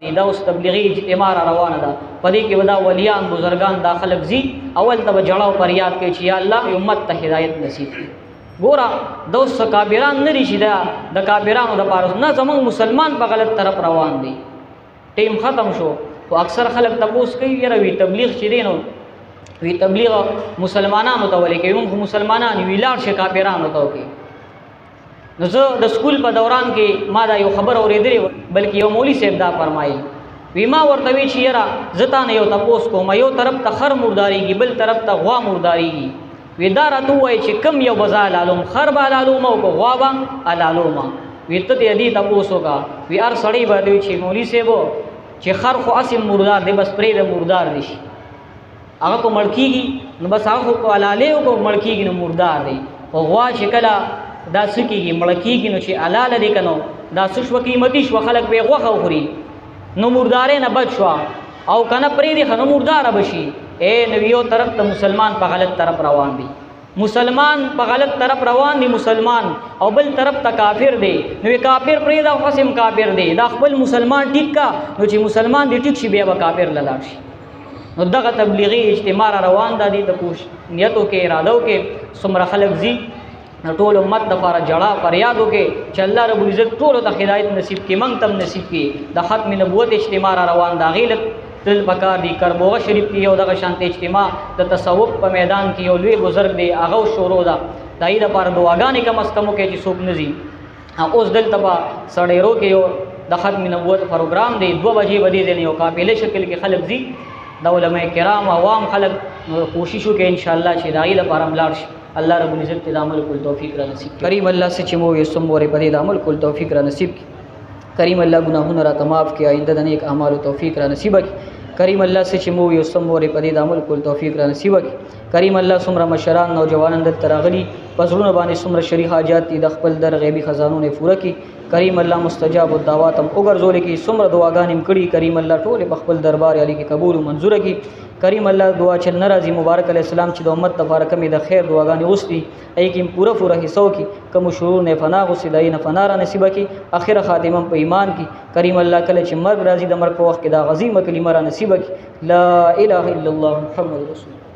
دا اوس تبلیغي اجتماع روانه ده، په دې کې ودا ولیان بزرگان دا خلک زی اول ته جړاو پر یاد کوي چې یا الله امت ته هدایت نصیب کړي. ګوره دا اوس کابران نه رشي دا د کابرانو د پاره نه، زمونږ مسلمان په غلط طرف روان دي. ټیم ختم شو او اکثر خلک تپوس کوي یره وی تبلیغ چې دی نو وی تبلیغ مسلمانانو ته ولې کوي، موږ مسلمانان وی لاړ شي کافرانو ته کوي. نو زه د سکول په دوران کې ما دا یو خبر اورېدلې، بلکې یو مولوي صاحب دا فرمایي، وی ما ورته وی چې یره زه تا نه یو تپوس کوم، یو طرف ته خر مرداریږي بل طرف ته غوا مرداریږي، وی دا راته وایي چې کم یو بزا لالوم، خر به لالوم او غوا به لالوم. وی ته دې تپوس وکړه، وی هر سړی به وی چې مولوي صاحب چې خر خو اصل مردار دی، بس پرې د مردار نشي، هغه کو مړکیږي نو بس هغه کو حلاله کو مړکیږي نو مردار دی. او غوا چې کله دا سکیږي مړکیږي نو چې حلاله دی کنو دا سشو قیمتي شو، خلک به غوخه خوري نو مردارې نه بچ شو، او کنه پرې دی خنو مردار بشي. اے نو یو طرف ته مسلمان په غلط طرف روان دی، مسلمان په غلط طرف روان دی مسلمان، او بل طرف ته کافر دی. نو کافر پرې دا قسم کافر دی، دا خپل مسلمان ټیک کا نو چې مسلمان دی ټیک شي بیا به کافر لاړ شي. نو دغه تبلیغي اجتماع روان ده دي د کوش نیتو کې ارادو کې څومره خلک زی ټول امت د لپاره جړه فریادو کې چې الله رب العزت ټول ته هدایت نصیب کړي، موږ تم نصیب کړي. د ختم نبوت اجتماع روان ده، غیلت تل بکار دی. کربوغه شریف کې یو دغه شانت اجتماع د تصوف په میدان کې یو لوی بزرګ دی هغه شروع ده، دای د لپاره دعاګانې کم از کم کې چې څوک نزي. اوس دلته په سړیرو کې یو د ختم نبوت پروګرام دی، 2 بجې بدی دی، یو قافله شکل کې خلک زی د علماء کرام عوام خلک کوشش وکړي ان شاء الله چې دای لپاره ملار شي. الله رب العزت د عمل کول توفیق را نصیب کړي. کریم الله سے چې مو یې سم ورې پدې د عمل کول توفیق را نصیب کړي. کریم الله ګناهونه را معاف کړي، آینده د نیک اعمال توفیق را نصیب کړي. کریم الله سے چې مو یې سم ورې پدې د عمل کول توفیق را نصیب کړي. کریم الله سمره مشران نوجوانان د تراغلی پزړونه باندې سمره شری حاجات دي د خپل در غیبی خزانو نه پوره کړي. کریم الله مستجاب الدعوات هم وګرځول کی سمره دعاګانې کړي. کریم الله ټول په خپل دربار علی کې قبول او منظور کړي. کریم الله دعا چې ناراضي مبارک علی السلام چې د امت لپاره کمی د خیر دعاګانې وستي ای کې پوره حصو کې کوم شرور نه فنا غو سدای نه فنا را نصیب کړي، اخر خاتمه په ایمان کې. کریم الله کله چې مرګ راځي د مرګ په وخت کې دا عظیمه کلمه را نصیب کړي، لا اله الا الله محمد رسول الله.